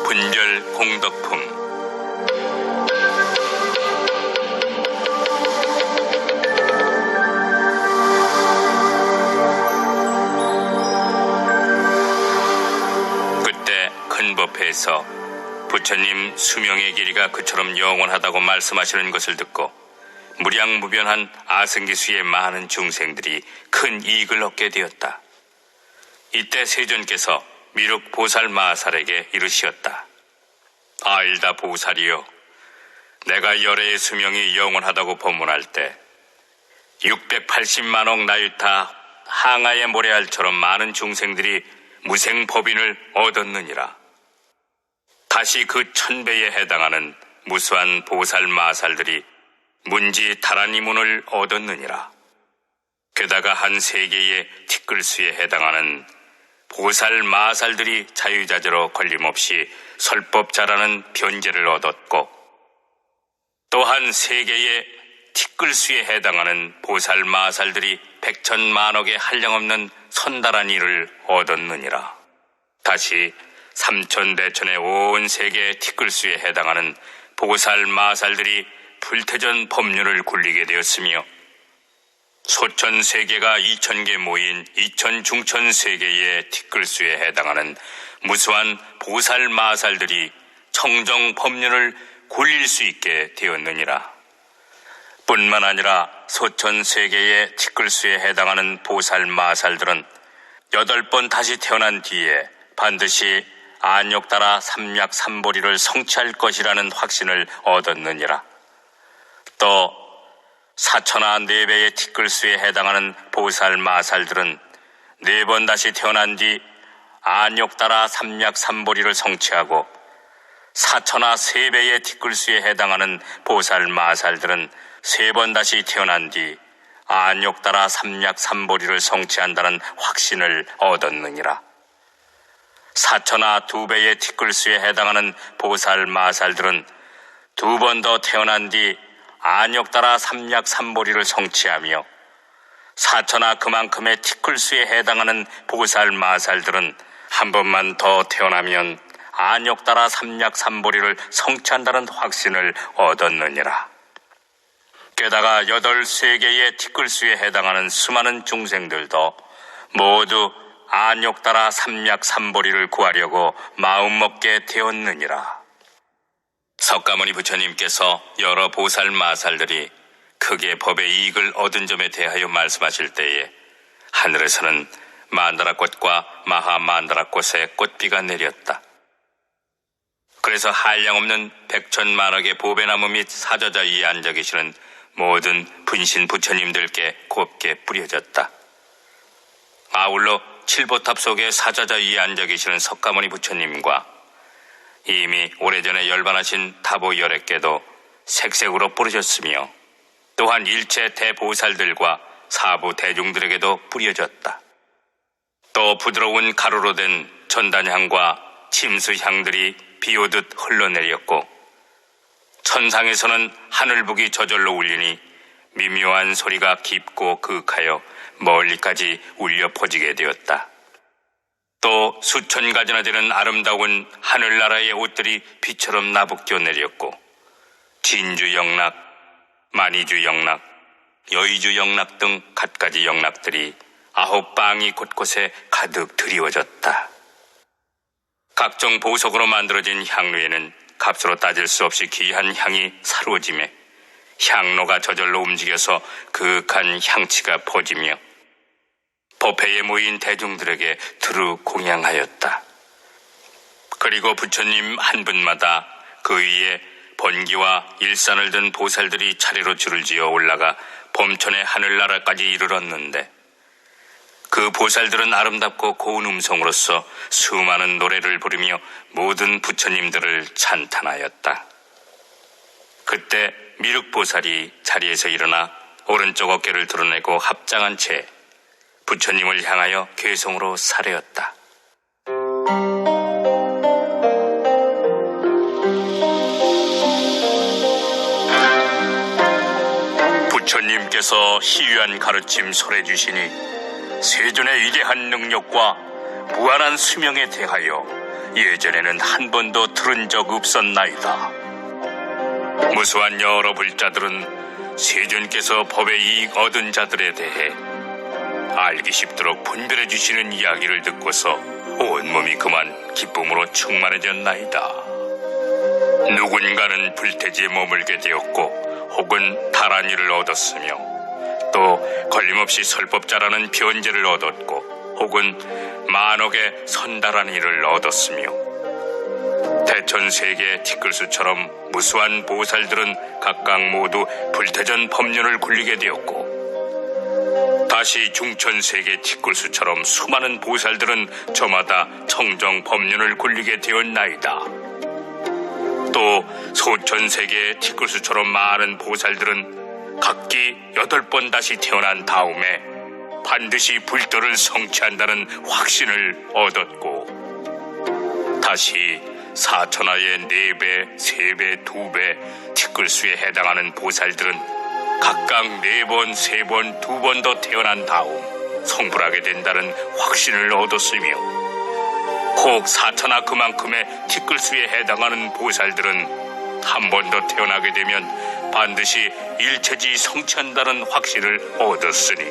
분별 공덕품. 그때 큰 법회에서 부처님 수명의 길이가 그처럼 영원하다고 말씀하시는 것을 듣고 무량무변한 아승기수의 많은 중생들이 큰 이익을 얻게 되었다. 이때 세존께서 미륵 보살 마하살에게 이르시었다. 아일다 보살이여, 내가 열애의 수명이 영원하다고 법문할 때 680만억 나유타 항아의 모래알처럼 많은 중생들이 무생법인을 얻었느니라. 다시 그 1000배에 해당하는 무수한 보살 마하살들이 문지 다라니문을 얻었느니라. 게다가 한 세계의 티끌수에 해당하는 보살 마하살들이 자유자재로 걸림없이 설법자라는 변제를 얻었고, 또한 세계의 티끌수에 해당하는 보살 마하살들이 백천만억의 한량없는 선달한 일을 얻었느니라. 다시 삼천대천의 온 세계의 티끌수에 해당하는 보살 마하살들이 불태전 법륜을 굴리게 되었으며, 소천세계가 2000개 모인 2000중천세계의 티끌수에 해당하는 무수한 보살 마하살들이 청정 법륜을 굴릴 수 있게 되었느니라. 뿐만 아니라 소천세계의 티끌수에 해당하는 보살 마하살들은 8번 다시 태어난 뒤에 반드시 안욕따라 삼약삼보리를 성취할 것이라는 확신을 얻었느니라. 또 사천하 4배의 티끌수에 해당하는 보살 마하살들은 4번 다시 태어난 뒤 안욕따라 삼약삼보리를 성취하고, 사천하 3배의 티끌수에 해당하는 보살 마하살들은 3번 다시 태어난 뒤 안욕따라 삼약삼보리를 성취한다는 확신을 얻었느니라. 사천하 2배의 티끌수에 해당하는 보살 마하살들은 2번 더 태어난 뒤 안욕따라 삼약삼보리를 성취하며, 사천하 그만큼의 티끌수에 해당하는 보살 마하살들은 한 번만 더 태어나면 안욕따라 삼약삼보리를 성취한다는 확신을 얻었느니라. 게다가 8세계의 티끌수에 해당하는 수많은 중생들도 모두 안욕따라 삼약삼보리를 구하려고 마음먹게 되었느니라. 석가모니 부처님께서 여러 보살 마하살들이 크게 법의 이익을 얻은 점에 대하여 말씀하실 때에 하늘에서는 만다라꽃과 마하만다라꽃에 꽃비가 내렸다. 그래서 한량없는 백천만억의 보배나무 및 사저자 위에 앉아 계시는 모든 분신 부처님들께 곱게 뿌려졌다. 아울러 칠보탑 속에 사저자 위에 앉아 계시는 석가모니 부처님과 이미 오래전에 열반하신 타보 열애께도 색색으로 뿌려졌으며, 또한 일체 대보살들과 사부 대중들에게도 뿌려졌다. 또 부드러운 가루로 된 전단향과 침수향들이 비오듯 흘러내렸고, 천상에서는 하늘북이 저절로 울리니 미묘한 소리가 깊고 그윽하여 멀리까지 울려 퍼지게 되었다. 또 수천 가지나 되는 아름다운 하늘나라의 옷들이 비처럼 나부껴 내렸고, 진주영락, 만이주영락, 여의주영락 등 갖가지 영락들이 9방이 곳곳에 가득 드리워졌다. 각종 보석으로 만들어진 향로에는 값으로 따질 수 없이 귀한 향이 사로짐에 향로가 저절로 움직여서 그윽한 향치가 퍼지며 법회에 모인 대중들에게 두루 공양하였다. 그리고 부처님 한 분마다 그 위에 번기와 일산을 든 보살들이 차례로 줄을 지어 올라가 범천의 하늘나라까지 이르렀는데, 그 보살들은 아름답고 고운 음성으로서 수많은 노래를 부르며 모든 부처님들을 찬탄하였다. 그때 미륵보살이 자리에서 일어나 오른쪽 어깨를 드러내고 합장한 채 부처님을 향하여 괴성으로 사례었다. 부처님께서 희유한 가르침 설해주시니 세존의 위대한 능력과 무한한 수명에 대하여 예전에는 한 번도 들은 적 없었나이다. 무수한 여러 불자들은 세존께서 법의 이익 얻은 자들에 대해 알기 쉽도록 분별해 주시는 이야기를 듣고서 온몸이 그만 기쁨으로 충만해졌나이다. 누군가는 불태지에 머물게 되었고 혹은 다란이를 얻었으며 또 걸림없이 설법자라는 변제를 얻었고 혹은 만억의 선다란이를 얻었으며 대천세계 티끌수처럼 무수한 보살들은 각각 모두 불태전 법륜을 굴리게 되었고 다시 중천세계 티끌수처럼 수많은 보살들은 저마다 청정 법륜을 굴리게 되었나이다. 또 소천세계의 티끌수처럼 많은 보살들은 각기 8번 다시 태어난 다음에 반드시 불도를 성취한다는 확신을 얻었고 다시 사천하의 4배, 3배, 2배 티끌수에 해당하는 보살들은 각각 4번, 3번, 2번 더 태어난 다음 성불하게 된다는 확신을 얻었으며 혹 사천하 그만큼의 티끌수에 해당하는 보살들은 한 번 더 태어나게 되면 반드시 일체지 성취한다는 확신을 얻었으니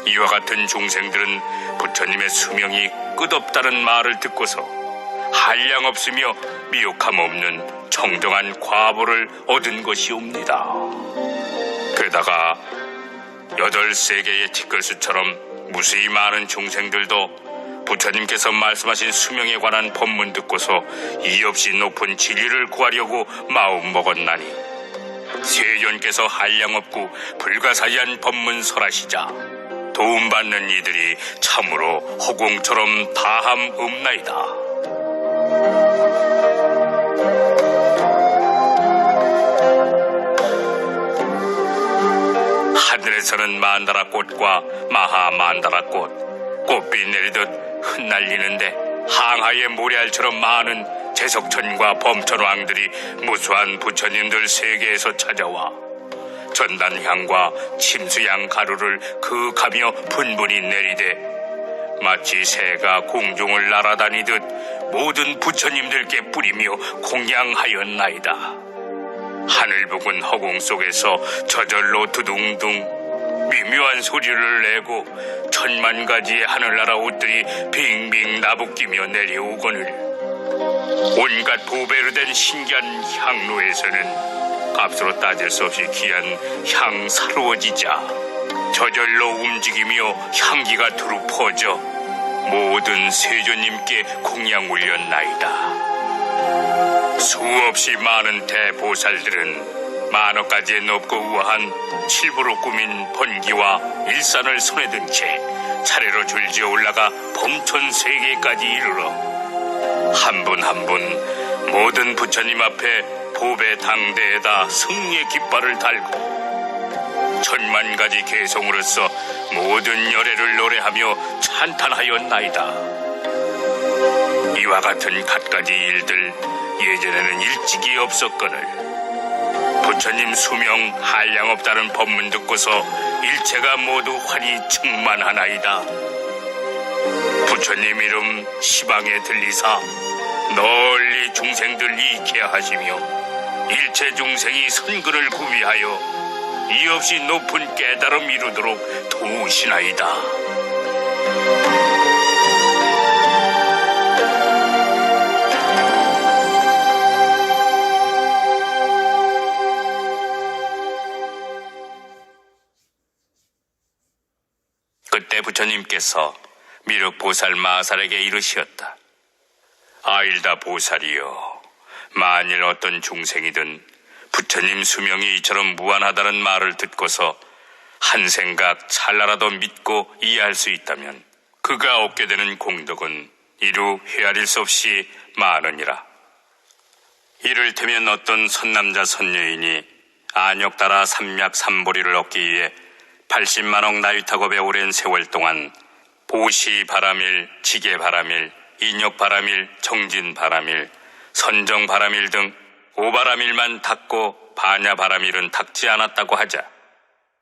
이와 같은 중생들은 부처님의 수명이 끝없다는 말을 듣고서 한량없으며 미혹함 없는 청정한 과보를 얻은 것이옵니다. 게다가 8세계의 티끌수처럼 무수히 많은 중생들도 부처님께서 말씀하신 수명에 관한 법문 듣고서 이없이 높은 진리를 구하려고 마음먹었나니 세존께서 한량없고 불가사의한 법문 설하시자 도움받는 이들이 참으로 허공처럼 다함 없나이다. 하늘에서는 만다라꽃과 마하만다라꽃, 꽃비 내리듯 흩날리는데 항하의 모래알처럼 많은 제석천과 범천왕들이 무수한 부처님들 세계에서 찾아와 전단향과 침수향 가루를 그하며 분분히 내리되 마치 새가 공중을 날아다니듯 모든 부처님들께 뿌리며 공양하였나이다. 하늘 부근 허공 속에서 저절로 두둥둥 미묘한 소리를 내고 10,000,000가지의 하늘나라 옷들이 빙빙 나부끼며 내려오거늘 온갖 보배로 된 신기한 향로에서는 값으로 따질 수 없이 귀한 향사로워지자 저절로 움직이며 향기가 두루 퍼져 모든 세존님께 공양 올렸나이다. 수없이 많은 대보살들은 만억 가지의 높고 우아한 칠부로 꾸민 번기와 일산을 손에 든 채 차례로 줄지어 올라가 범천세계까지 이르러 한 분 한 분 모든 부처님 앞에 보배 당대에다 승리의 깃발을 달고 10,000,000가지 개성으로서 모든 열애를 노래하며 찬탄하였나이다. 이와 같은 갖가지 일들 예전에는 일찍이 없었거늘 부처님 수명 한량없다는 법문 듣고서 일체가 모두 환히 충만하나이다. 부처님 이름 시방에 들리사 널리 중생들 이익해 하시며 일체 중생이 선근을 구비하여 이없이 높은 깨달음 이루도록 도우시나이다. 그때 부처님께서 미륵보살 마살에게 이르시었다. 아일다 보살이여, 만일 어떤 중생이든 부처님 수명이 이처럼 무한하다는 말을 듣고서 한 생각 찰나라도 믿고 이해할 수 있다면 그가 얻게 되는 공덕은 이루 헤아릴 수 없이 많으니라. 이를테면 어떤 선남자 선여인이 안욕 따라 삼약 삼보리를 얻기 위해 80만억 나유타급의 오랜 세월 동안 보시바라밀, 지게바라밀, 인욕바라밀, 정진바라밀, 선정바라밀 등 5바라밀만 닦고 바냐바라밀은 닦지 않았다고 하자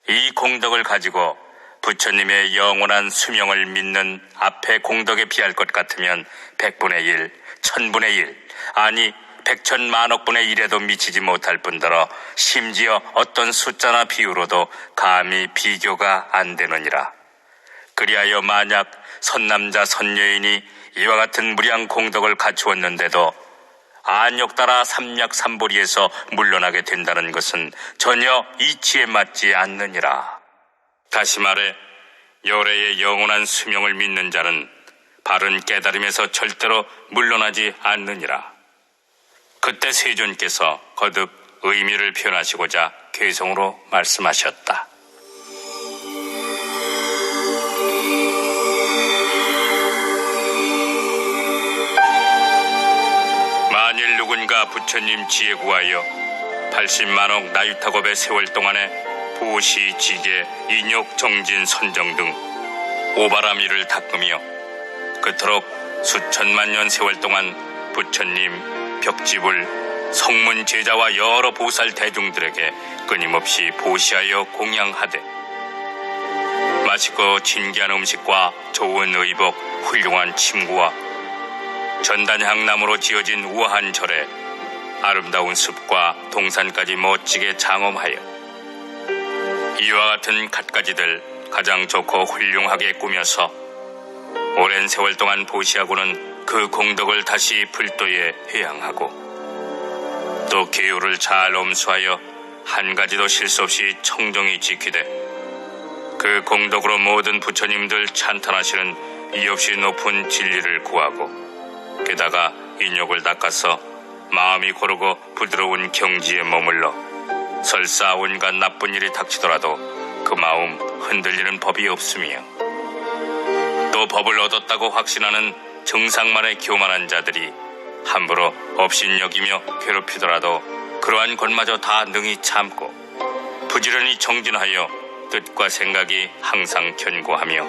이 공덕을 가지고 부처님의 영원한 수명을 믿는 앞의 공덕에 비할 것 같으면 100분의 1, 1000분의 1, 아니 100천만억 분의 1에도 미치지 못할 뿐더러 심지어 어떤 숫자나 비유로도 감히 비교가 안 되느니라. 그리하여 만약 선남자 선여인이 이와 같은 무량 공덕을 갖추었는데도 안욕 따라 삼략삼보리에서 물러나게 된다는 것은 전혀 이치에 맞지 않느니라. 다시 말해 열애의 영원한 수명을 믿는 자는 바른 깨달음에서 절대로 물러나지 않느니라. 그때 세존께서 거듭 의미를 표현하시고자 괴성으로 말씀하셨다. 만일 누군가 부처님 지혜 구하여 80만억 나유타곱의 세월 동안에 보시, 지계, 인욕, 정진, 선정 등 오바라미를 닦으며 그토록 수천만 년 세월 동안 부처님, 벽집을 성문 제자와 여러 보살 대중들에게 끊임없이 보시하여 공양하되 맛있고 진귀한 음식과 좋은 의복, 훌륭한 침구와 전단향나무로 지어진 우아한 절에 아름다운 숲과 동산까지 멋지게 장엄하여 이와 같은 갖가지들 가장 좋고 훌륭하게 꾸며서 오랜 세월 동안 보시하고는 그 공덕을 다시 불도에 회양하고 또 계율을 잘 엄수하여 한 가지도 실수 없이 청정히 지키되 그 공덕으로 모든 부처님들 찬탄하시는 이없이 높은 진리를 구하고 게다가 인욕을 닦아서 마음이 고르고 부드러운 경지에 머물러 설사 온갖 나쁜 일이 닥치더라도 그 마음 흔들리는 법이 없으며 또 법을 얻었다고 확신하는 정상만의 교만한 자들이 함부로 업신여기며 괴롭히더라도 그러한 것마저 다 능히 참고 부지런히 정진하여 뜻과 생각이 항상 견고하며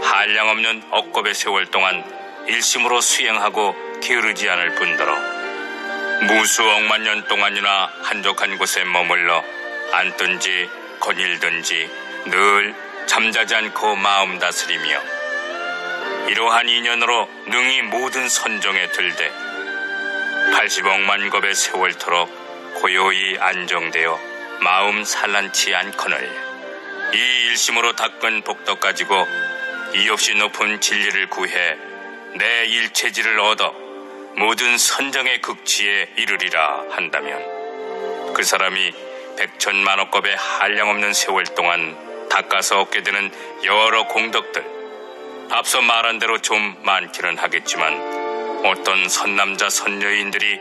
한량없는 억겁의 세월 동안 일심으로 수행하고 게으르지 않을 뿐더러 무수 억만 년 동안이나 한적한 곳에 머물러 앉든지 거닐든지 늘 잠자지 않고 마음 다스리며 이러한 인연으로 능히 모든 선정에 들되 80억만 겁의 세월토록 고요히 안정되어 마음 산란치 않거늘 이 일심으로 닦은 복덕 가지고 이없이 높은 진리를 구해 내 일체지를 얻어 모든 선정의 극치에 이르리라 한다면 그 사람이 100천만억 겁의 한량없는 세월 동안 닦아서 얻게 되는 여러 공덕들 앞서 말한 대로 좀 많기는 하겠지만 어떤 선남자 선여인들이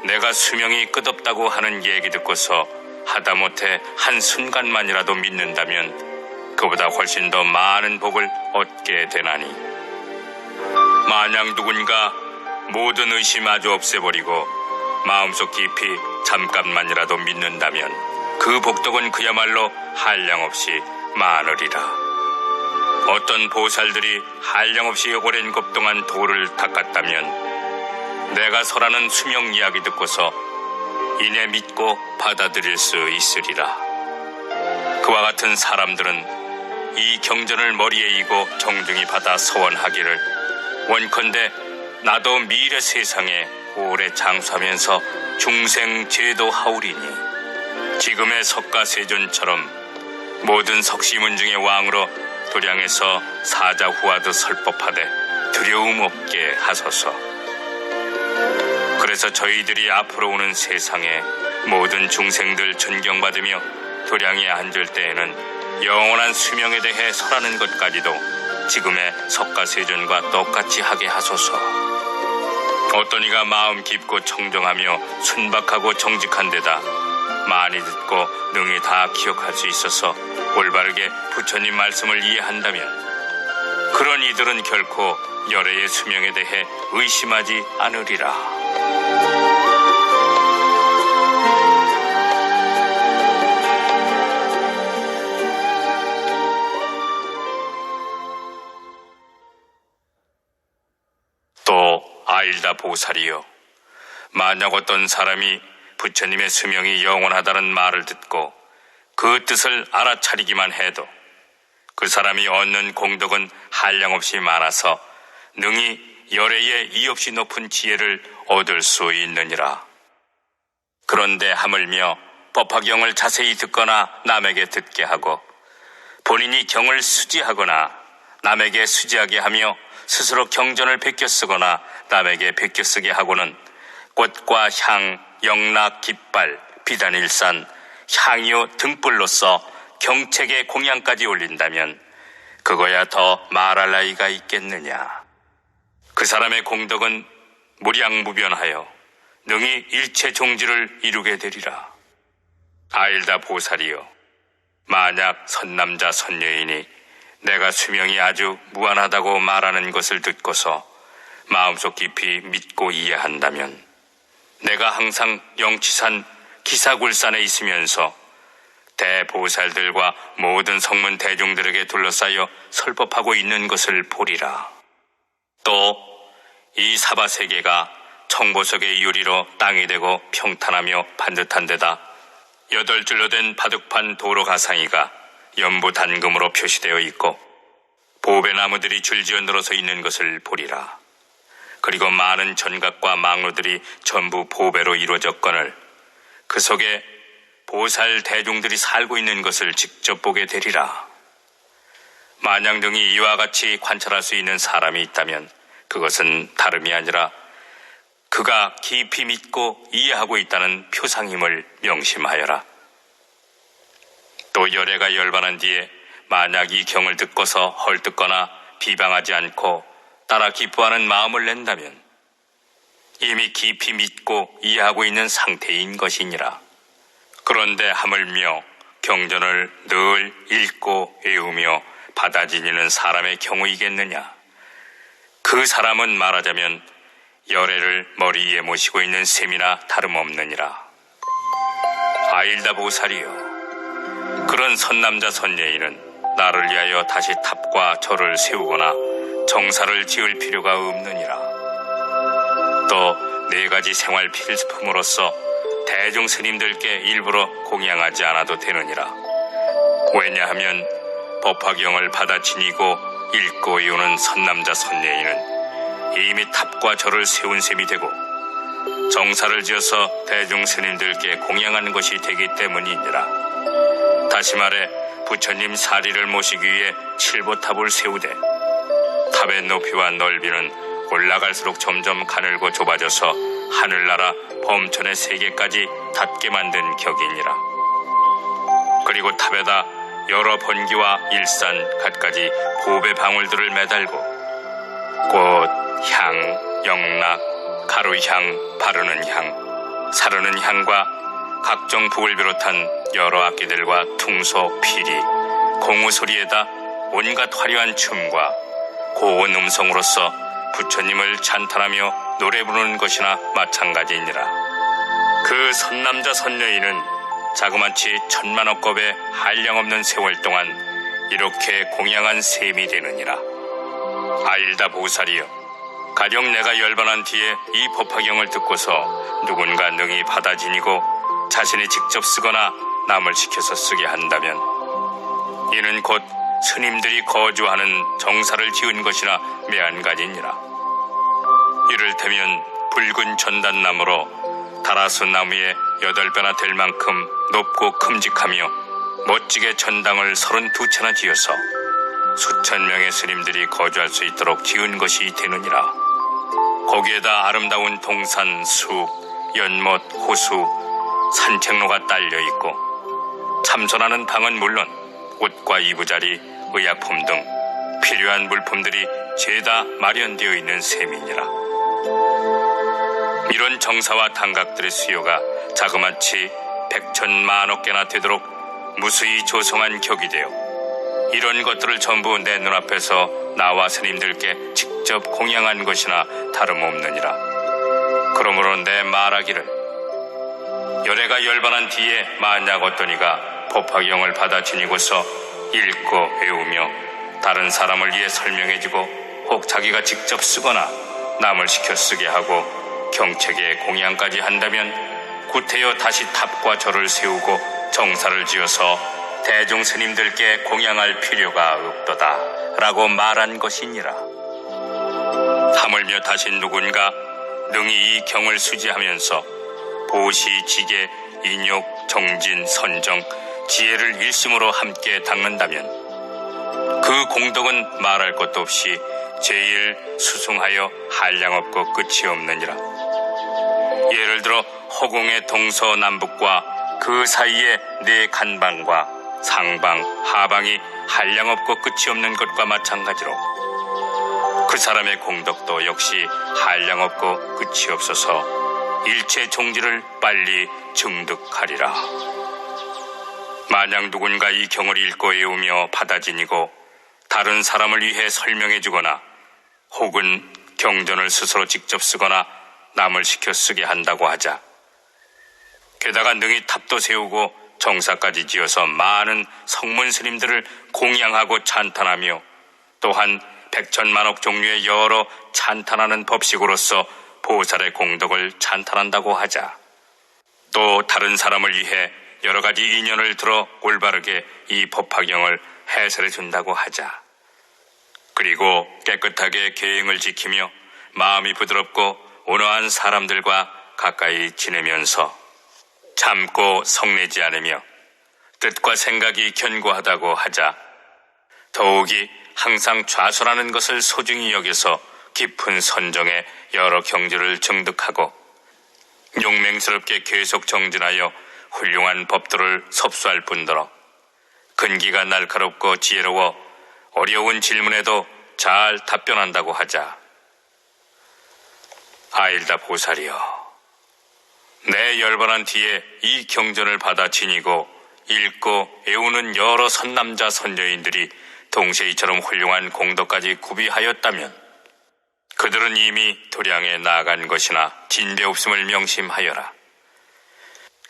내가 수명이 끝없다고 하는 얘기 듣고서 하다못해 한순간만이라도 믿는다면 그보다 훨씬 더 많은 복을 얻게 되나니 만약 누군가 모든 의심 아주 없애버리고 마음속 깊이 잠깐만이라도 믿는다면 그 복덕은 그야말로 한량없이 많으리라. 어떤 보살들이 한량없이 오랜 급 동안 도를 닦았다면 내가 설하는 수명 이야기 듣고서 이내 믿고 받아들일 수 있으리라. 그와 같은 사람들은 이 경전을 머리에 이고 정중히 받아 서원하기를 원컨대 나도 미래 세상에 오래 장수하면서 중생 제도하오리니 지금의 석가세존처럼 모든 석시문 중의 왕으로 도량에서 사자후하듯 설법하되 두려움 없게 하소서. 그래서 저희들이 앞으로 오는 세상에 모든 중생들 존경받으며 도량에 앉을 때에는 영원한 수명에 대해 설하는 것까지도 지금의 석가세존과 똑같이 하게 하소서. 어떤 이가 마음 깊고 청정하며 순박하고 정직한 데다 많이 듣고 능히 다 기억할 수 있어서 올바르게 부처님 말씀을 이해한다면 그런 이들은 결코 열애의 수명에 대해 의심하지 않으리라. 또 아일다 보살이여, 만약 어떤 사람이 부처님의 수명이 영원하다는 말을 듣고 그 뜻을 알아차리기만 해도 그 사람이 얻는 공덕은 한량없이 많아서 능히 열애의 이없이 높은 지혜를 얻을 수 있느니라. 그런데 하물며 법화경을 자세히 듣거나 남에게 듣게 하고 본인이 경을 수지하거나 남에게 수지하게 하며 스스로 경전을 베껴 쓰거나 남에게 베껴 쓰게 하고는 꽃과 향, 영락, 깃발, 비단일산, 향유, 등불로써 경책의 공양까지 올린다면 그거야 더 말할 나이가 있겠느냐. 그 사람의 공덕은 무량무변하여 능히 일체 종지를 이루게 되리라. 아일다 보살이여, 만약 선남자 선여인이 내가 수명이 아주 무한하다고 말하는 것을 듣고서 마음속 깊이 믿고 이해한다면 내가 항상 영치산 기사굴산에 있으면서 대보살들과 모든 성문 대중들에게 둘러싸여 설법하고 있는 것을 보리라. 또 이 사바세계가 청보석의 유리로 땅이 되고 평탄하며 반듯한 데다 8줄로 된 바둑판 도로 가상이가 연부 단금으로 표시되어 있고 보배나무들이 줄지어 늘어서 있는 것을 보리라. 그리고 많은 전각과 망루들이 전부 보배로 이루어졌거늘 그 속에 보살 대중들이 살고 있는 것을 직접 보게 되리라. 만약 등이 이와 같이 관찰할 수 있는 사람이 있다면 그것은 다름이 아니라 그가 깊이 믿고 이해하고 있다는 표상임을 명심하여라. 또 열애가 열반한 뒤에 만약 이 경을 듣고서 헐뜯거나 비방하지 않고 따라 기뻐하는 마음을 낸다면 이미 깊이 믿고 이해하고 있는 상태인 것이니라. 그런데 하물며 경전을 늘 읽고 외우며 받아 지니는 사람의 경우이겠느냐. 그 사람은 말하자면 열애를 머리 위에 모시고 있는 셈이나 다름없느니라. 아일다 보살이여, 그런 선남자 선여인은 나를 위하여 다시 탑과 절을 세우거나 정사를 지을 필요가 없느니라. 또 4가지 생활 필수품으로서 대중 스님들께 일부러 공양하지 않아도 되느니라. 왜냐하면 법화경을 받아 지니고 읽고 외우는 선남자 선여인은 이미 탑과 절을 세운 셈이 되고 정사를 지어서 대중 스님들께 공양하는 것이 되기 때문이니라. 다시 말해 부처님 사리를 모시기 위해 7보탑을 세우되 탑의 높이와 넓이는 올라갈수록 점점 가늘고 좁아져서 하늘나라 범천의 세계까지 닿게 만든 격이니라. 그리고 탑에다 여러 번기와 일산 갖가지 보배 방울들을 매달고 꽃, 향, 영락, 가루향, 바르는 향, 사르는 향과 각종 북을 비롯한 여러 악기들과 퉁소, 피리, 공우 소리에다 온갖 화려한 춤과 고운 음성으로서 부처님을 찬탄하며 노래 부르는 것이나 마찬가지이니라. 그 선남자 선여인은 자그마치 1000만억 겁의 한량없는 세월 동안 이렇게 공양한 셈이 되느니라. 아일다 보살이여, 가령 내가 열반한 뒤에 이 법화경을 듣고서 누군가 능히 받아 지니고 자신이 직접 쓰거나 남을 시켜서 쓰게 한다면 이는 곧 스님들이 거주하는 정사를 지은 것이나 매한가지니라. 이를테면 붉은 전단나무로 다라수 나무에 8배나 될 만큼 높고 큼직하며 멋지게 전당을 32채나 지어서 수천 명의 스님들이 거주할 수 있도록 지은 것이 되느니라. 거기에다 아름다운 동산, 숲, 연못, 호수, 산책로가 딸려 있고 참선하는 방은 물론 옷과 이부자리, 의약품 등 필요한 물품들이 죄다 마련되어 있는 셈이니라. 이런 정사와 단각들의 수요가 자그마치 100,000,000억 개나 되도록 무수히 조성한 격이 되어 이런 것들을 전부 내 눈앞에서 나와 스님들께 직접 공양한 것이나 다름없느니라. 그러므로 내 말하기를 열애가 열반한 뒤에 만약 어떤 이가 법화경을 받아 지니고서 읽고 외우며 다른 사람을 위해 설명해주고 혹 자기가 직접 쓰거나 남을 시켜 쓰게 하고 경책에 공양까지 한다면 구태여 다시 탑과 절을 세우고 정사를 지어서 대중 스님들께 공양할 필요가 없도다 라고 말한 것이니라. 하물며 다시 누군가 능히 이 경을 수지하면서 보시, 지계, 인욕, 정진, 선정, 지혜를 일심으로 함께 닦는다면 그 공덕은 말할 것도 없이 제일 수승하여 한량없고 끝이 없느니라. 예를 들어 허공의 동서남북과 그 사이에 네 간방과 상방, 하방이 한량없고 끝이 없는 것과 마찬가지로 그 사람의 공덕도 역시 한량없고 끝이 없어서 일체 종지를 빨리 증득하리라. 만약 누군가 이 경을 읽고 외우며 받아지니고 다른 사람을 위해 설명해 주거나 혹은 경전을 스스로 직접 쓰거나 남을 시켜 쓰게 한다고 하자. 게다가 능히 탑도 세우고 정사까지 지어서 많은 성문 스님들을 공양하고 찬탄하며 또한 백천만억 종류의 여러 찬탄하는 법식으로서 보살의 공덕을 찬탄한다고 하자. 또 다른 사람을 위해 여러 가지 인연을 들어 올바르게 이 법화경을 해설해 준다고 하자. 그리고 깨끗하게 계행을 지키며 마음이 부드럽고 온화한 사람들과 가까이 지내면서 참고 성내지 않으며 뜻과 생각이 견고하다고 하자. 더욱이 항상 좌선하는 것을 소중히 여겨서 깊은 선정에 여러 경지를 증득하고 용맹스럽게 계속 정진하여 훌륭한 법도를 섭수할 뿐더러 근기가 날카롭고 지혜로워 어려운 질문에도 잘 답변한다고 하자. 아일다 보살이여, 내 열반한 뒤에 이 경전을 받아 지니고 읽고 애우는 여러 선남자 선녀인들이 동시에 이처럼 훌륭한 공덕까지 구비하였다면 그들은 이미 도량에 나아간 것이나 진배 없음을 명심하여라.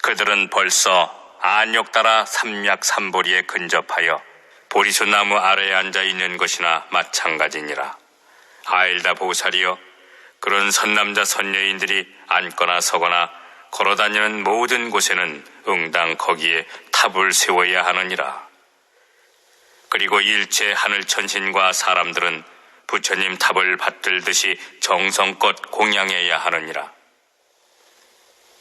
그들은 벌써 안욕 따라 삼약 삼보리에 근접하여 보리수 나무 아래에 앉아 있는 것이나 마찬가지니라. 아일다 보살이여, 그런 선남자 선녀인들이 앉거나 서거나 걸어다니는 모든 곳에는 응당 거기에 탑을 세워야 하느니라. 그리고 일체 하늘 천신과 사람들은 부처님 탑을 받들듯이 정성껏 공양해야 하느니라.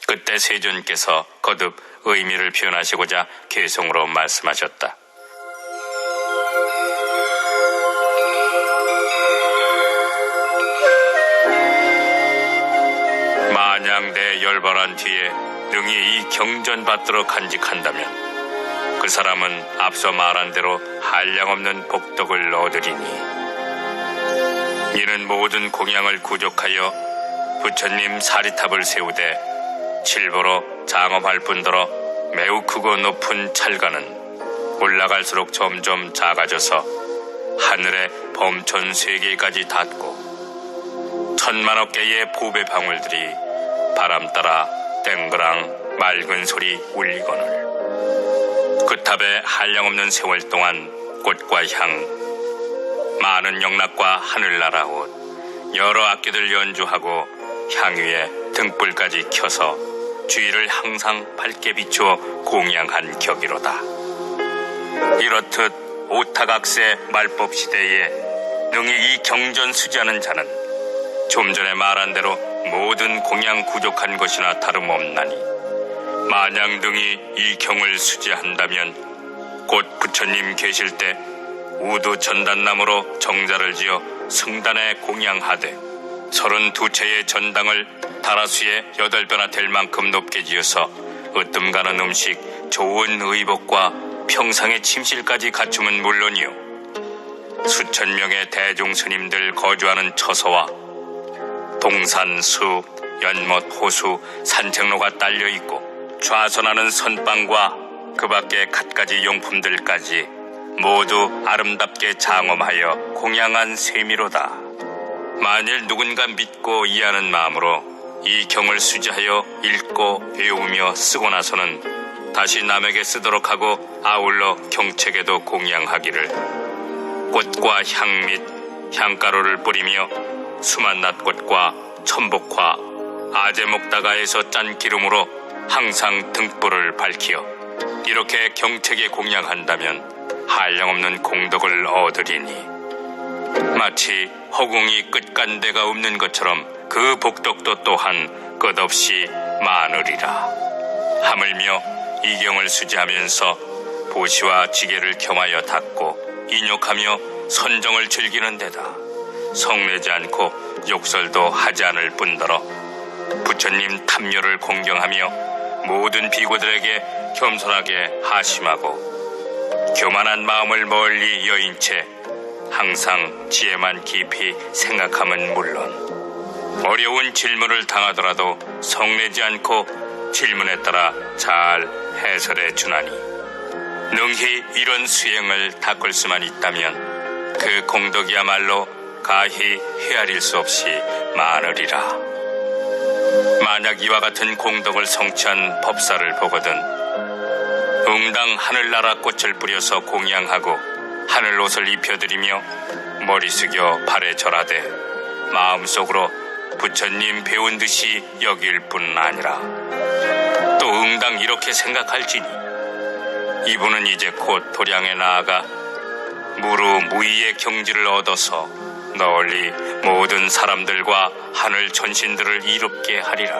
그때 세존께서 거듭 의미를 표현하시고자 개성으로 말씀하셨다. 만약 내 열반한 뒤에 능히 이 경전 받들어 간직한다면 그 사람은 앞서 말한 대로 한량없는 복덕을 얻으리니 이는 모든 공양을 구족하여 부처님 사리탑을 세우되 칠보로 장엄할 뿐더러 매우 크고 높은 찰가는 올라갈수록 점점 작아져서 하늘의 범천 세계까지 닿고 천만억 개의 보배 방울들이 바람 따라 땡그랑 맑은 소리 울리거늘 그 탑에 한량없는 세월 동안 꽃과 향, 많은 영락과 하늘나라 옷, 여러 악기들 연주하고 향 위에 등불까지 켜서 주위를 항상 밝게 비추어 공양한 격이로다. 이렇듯 오타각세 말법 시대에 능히 이 경전 수지하는 자는 좀 전에 말한 대로 모든 공양 구족한 것이나 다름없나니 만약 능히 이 경을 수지한다면 곧 부처님 계실 때 우두 전단나무로 정자를 지어 승단에 공양하되 32채의 전당을 다라수에 8배나 될 만큼 높게 지어서 으뜸 가는 음식, 좋은 의복과 평상의 침실까지 갖춤은 물론이요 수천 명의 대중 스님들 거주하는 처소와 동산, 숲, 연못, 호수, 산책로가 딸려 있고 좌선하는 선방과 그 밖의 갖가지 용품들까지 모두 아름답게 장엄하여 공양한 셈이로다. 만일 누군가 믿고 이해하는 마음으로 이 경을 수지하여 읽고 외우며 쓰고 나서는 다시 남에게 쓰도록 하고 아울러 경책에도 공양하기를 꽃과 향 및 향가루를 뿌리며 수만낫꽃과 천복화, 아제목다가에서 짠 기름으로 항상 등불을 밝히어 이렇게 경책에 공양한다면 한량없는 공덕을 얻으리니 마치 허공이 끝간데가 없는 것처럼 그 복덕도 또한 끝없이 많으리라. 하물며 이경을 수지하면서 보시와 지게를 겸하여 닦고 인욕하며 선정을 즐기는 데다 성내지 않고 욕설도 하지 않을 뿐더러 부처님 탐묘를 공경하며 모든 비구들에게 겸손하게 하심하고 교만한 마음을 멀리 여인 채 항상 지혜만 깊이 생각함은 물론 어려운 질문을 당하더라도 성내지 않고 질문에 따라 잘 해설해 주나니 능히 이런 수행을 닦을 수만 있다면 그 공덕이야말로 가히 헤아릴 수 없이 많으리라. 만약 이와 같은 공덕을 성취한 법사를 보거든 응당 하늘나라 꽃을 뿌려서 공양하고 하늘옷을 입혀드리며 머리 숙여 발에 절하되 마음속으로 부처님 배운 듯이 여길 뿐 아니라 또 응당 이렇게 생각할지니 이분은 이제 곧 도량에 나아가 무루무이의 경지를 얻어서 널리 모든 사람들과 하늘 전신들을 이롭게 하리라.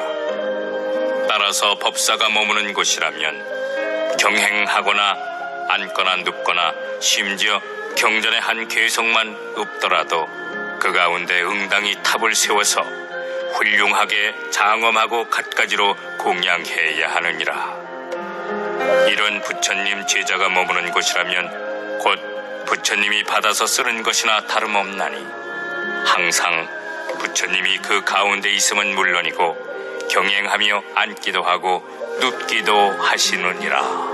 따라서 법사가 머무는 곳이라면 경행하거나 앉거나 눕거나 심지어 경전의 한 괴성만 읊더라도 그 가운데 응당이 탑을 세워서 훌륭하게 장엄하고 갖가지로 공양해야 하느니라. 이런 부처님 제자가 머무는 곳이라면 곧 부처님이 받아서 쓰는 것이나 다름없나니 항상 부처님이 그 가운데 있음은 물론이고 경행하며 앉기도 하고 눕기도 하시느니라.